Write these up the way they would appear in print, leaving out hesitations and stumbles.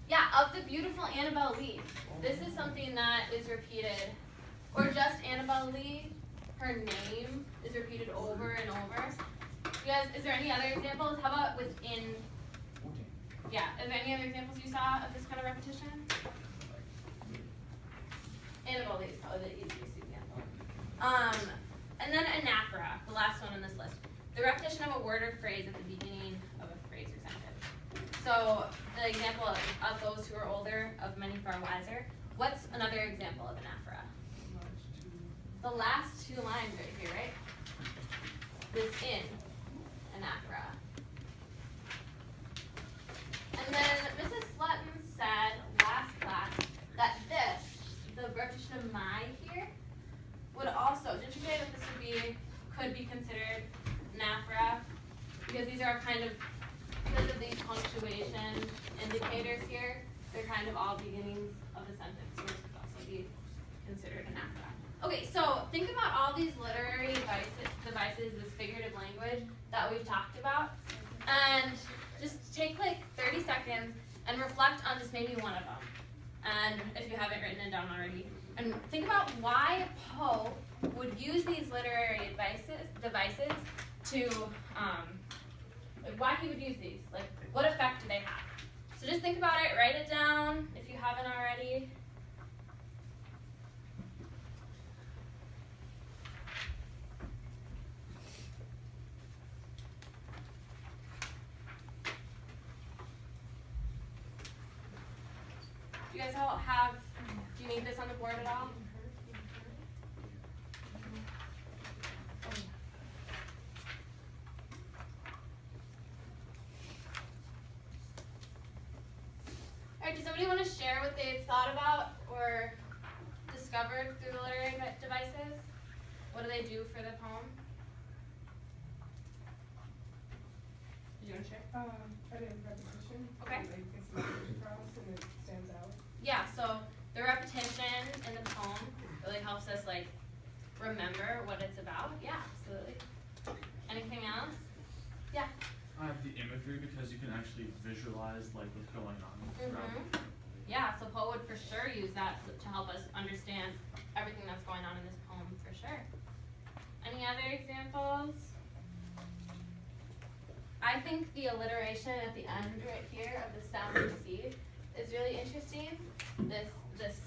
Yeah, of the beautiful Annabelle Lee. This is something that is repeated, or just Annabelle Lee. Her name is repeated over and over. You guys, is there any other examples? How about within? Yeah, is there any other examples you saw of this kind of repetition? Annabelle Lee is probably the easiest example. And then anaphora, the last one on this list. The repetition of a word or phrase at the beginning of a phrase or sentence. So the example of those who are older, of many far wiser. What's another example of anaphora? The last two lines right here, right? This in anaphora. And then Mrs. Slutton said last class that the repetition of my here, would also, did you say that this could be considered anaphora? Because these are kind of, because of these punctuation indicators here, they're kind of all beginnings of a sentence, so this could also be considered anaphora. Okay, so think about all these literary devices, this figurative language that we've talked about, and just take like 30 seconds and reflect on just maybe one of them. And if you haven't written it down already, and think about why Poe would use these literary devices to, like why he would use these, like what effect do they have? So just think about it, write it down if you haven't already. Do you guys all have, do you need this on the board at all? Alright, does somebody want to share what they've thought about or discovered through the literary devices? What do they do for the poem? Did you want to share? I did repetition. Okay. Like it's language across and it stands out. Yeah, so the repetition in the poem really helps us like remember what it's about. Yeah, absolutely. Anything else? Yeah. I have the imagery because you can actually visualize like what's going on. Yeah, so Poe would for sure use that to help us understand everything that's going on in this poem for sure. Any other examples? I think the alliteration at the end right here of the sounding C is really interesting. The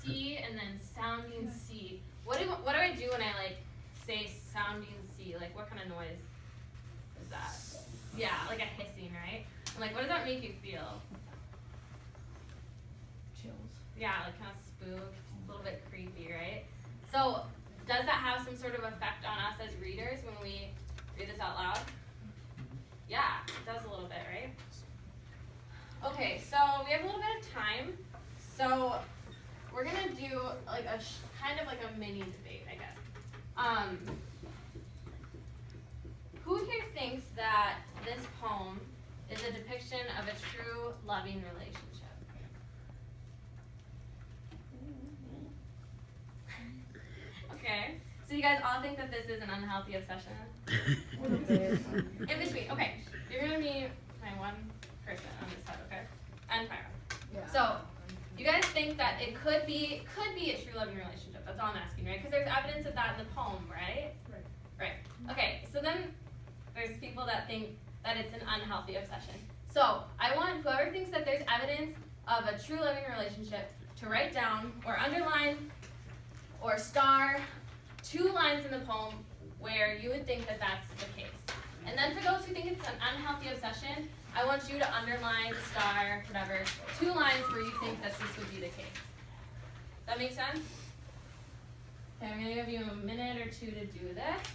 C and then sounding C. What do I do when I like say sounding C? Like what kind of noise is that? Yeah, like a hissing, right? And like what does that make you feel? Chills. Yeah, like kind of spooked, a little bit creepy, right? So does that have some sort of effect on us as readers when we read this out loud? Yeah, it does a little bit, right? Okay, so we have a little bit of time. So we're gonna do like a kind of like a mini debate, I guess. Who here thinks that this poem is a depiction of a true loving relationship? Okay, so you guys all think that this is an unhealthy obsession? In between, okay. You're gonna be my one person on this side, okay? And Pyro. Yeah. So, you guys think that it could be a true loving relationship. That's all I'm asking, right? Because there's evidence of that in the poem, right? Right. Right. Okay, so then there's people that think that it's an unhealthy obsession. So, I want whoever thinks that there's evidence of a true loving relationship to write down or underline or star 2 lines in the poem where you would think that that's the case. And then for those who think it's an unhealthy obsession, I want you to underline, star, whatever, 2 lines where you think that this would be the case. Does that make sense? Okay, I'm going to give you a minute or 2 to do this.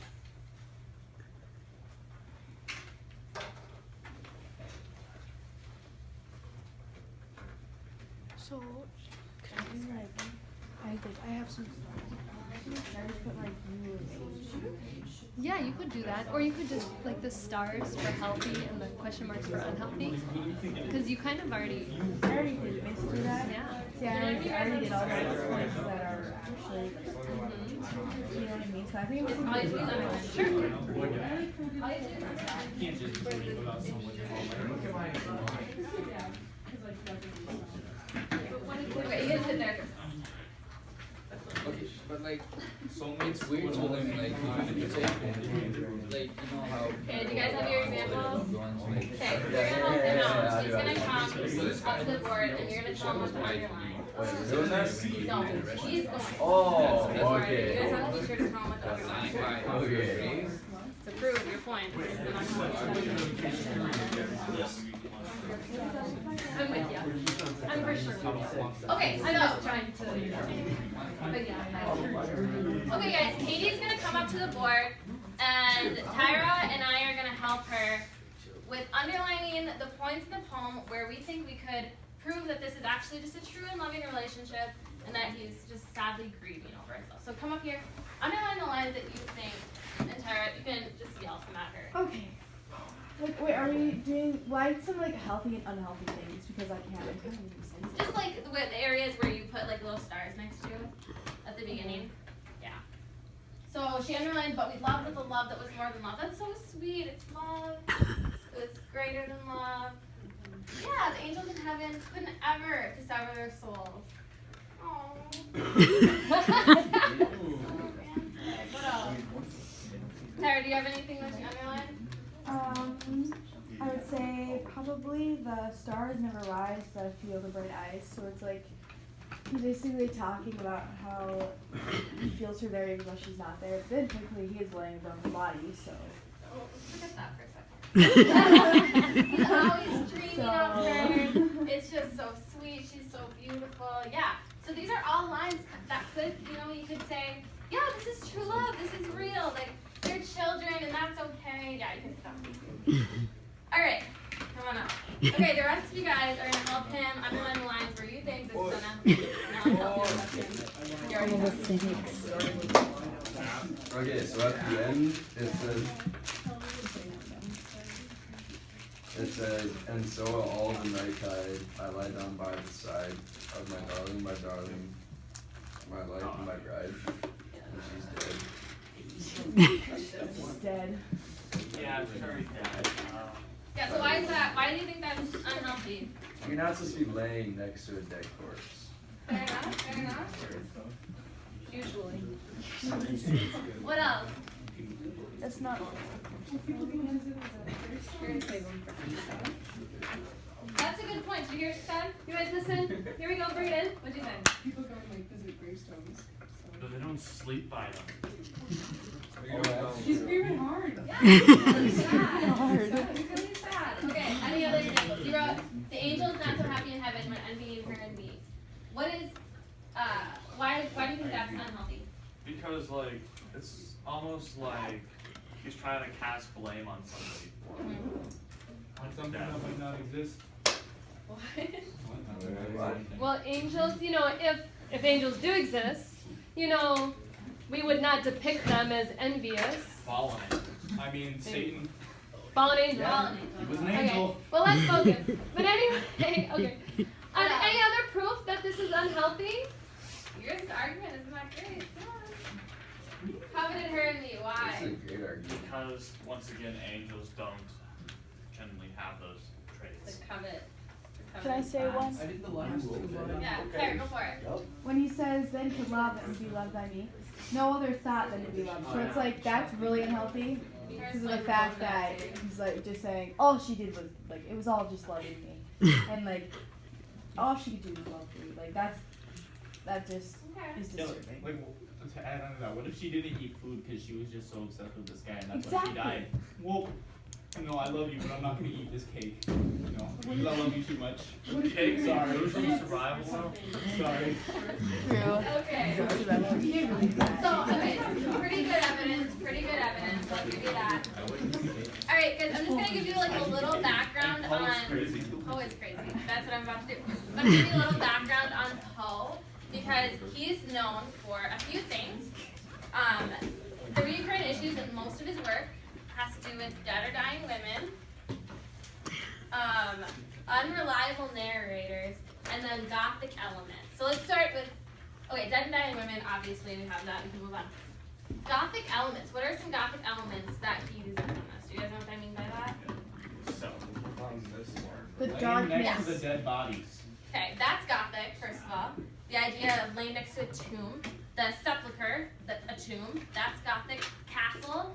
So, I have some. I just put like new age. Yeah, you could do that, or you could just like the stars for healthy and the question marks for unhealthy, because you kind of already. I already did basically that. Yeah. Yeah, I already did all the points that are actually, you know what I mean? So I think it was All you do is underline. Sure. All you do is underline. sit there. Okay, but like, it's weird to them, like, even if you say, like, you know how. Okay, do you guys have your examples? Okay, Okay, you're gonna help him out. He's gonna come up to the board and you're gonna tell him what to underline. Doing that? No, he's going. Oh, You guys okay. have to be sure to tell him what to underline. Okay. To prove your point. I'm with you. I'm for sure with you. Okay, I'm so. just trying to. But yeah. Okay guys, Katie's gonna come up to the board and Tyra and I are gonna help her with underlining the points in the poem where we think we could prove that this is actually just a true and loving relationship and that he's just sadly grieving over himself. So come up here, underline the lines that you think, and Tyra, you can just yell some at her. Okay. Like, wait, are we doing like some like healthy and unhealthy things? Because I can't. I'm kind of using. Just like the areas where you put like little stars next to at the beginning. Yeah. So she underlined, but we loved with a love that was more than love. That's so sweet. It's love. It's greater than love. Yeah, the angels in heaven couldn't ever dissever their souls. Oh. What else? Tara, do you have anything that you underlined? I would say probably the stars never rise that feel the bright eyes. So it's like he's basically talking about how he feels her there even though she's not there. But then technically he is laying down the body, so. Oh, forget that for a second. He's always dreaming of her. It's just so sweet. She's so beautiful. Yeah. So these are all lines that could, you could say, yeah, this is true love. This is real. Like, they're children and that's okay. Yeah, you can stop. All right. Come on up. Okay, the rest of you guys are going to help him underline the lines where you think this is going to help him. You're already done. Okay, so at the end, it says, and so all the night tide, I lie down by the side of my darling, my life and my bride, and she's dead. She's dead. Yeah, very bad. Yeah, so why is that? Why do you think that's unhealthy? You're not supposed to be laying next to a dead corpse. Fair enough, fair enough. Usually. What else? That's not. That's a good point. Did you hear what she said? You guys listen? Here we go, bring it in. What'd you say? People go and like visit gravestones. But they don't sleep by them. She's screaming hard. Yeah, it's really sad. It's really sad. Okay, any other examples? You wrote, the angels not so happy in heaven when envying her and me. What is, why do you think that's unhealthy? Because like, it's almost like he's trying to cast blame on somebody. On something that might not exist. What? Well, angels, if angels do exist, we would not depict them as envious. Fallen angels. I mean, Satan. Fallen angels. Fallen He was an angels. angel. Okay, well, let's focus. But anyway, okay. Any other proof that this is unhealthy? Your argument isn't that great. Yeah. Coveted her and me. Why? That's a great argument. Because once again, angels don't generally have those traits. The covet. Can I say one? I did the last two. Yeah, Claire, go for it. When he says, then to love and be loved by me, no other thought than to be loved. So it's like, that's really unhealthy because of the fact that he's like just saying, all she did was, like, it was all just loving me. And like, all she could do was love me. Like, that just Okay. is No, disturbing. like, to add on to that, what if she didn't eat food because she was just so obsessed with this guy and that's Exactly. why she died? Well, I love you, but I'm not gonna eat this cake. Because I love you too much. Cake, Sorry. social survival. Sorry. True. Okay. So, okay, pretty good evidence, I'll give you that. Alright, guys, I'm just gonna give you like a little background Poe's on, crazy. Poe is crazy, that's what I'm about to do. I'm gonna give you a little background on Poe, because he's known for a few things. The recurrent issues in most of his work has to do with dead or dying women, unreliable narrators, and then gothic elements. So let's start with, okay, dead and dying women, obviously we have that, we can move on. Gothic elements, what are some gothic elements that he uses in this? Do you guys know what I mean by that? So, The Laying darkness. next to the dead bodies. Okay, that's gothic, first of all. the idea of laying next to a tomb. The sepulcher, a tomb, that's Gothic castle.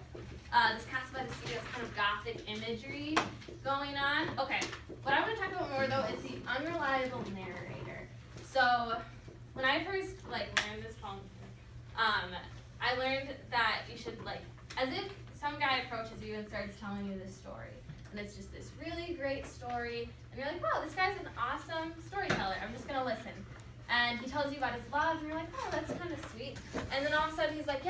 This castle by the sea has kind of Gothic imagery going on. Okay, what I want to talk about more though is the unreliable narrator. So when I first learned this poem, I learned that you should as if some guy approaches you and starts telling you this story, and it's just this really great story, and you're like, wow, this guy's an awesome storyteller. I'm just gonna listen. And he tells you about his love, and you're like, oh, that's kind of sweet. And then all of a sudden he's like, yeah,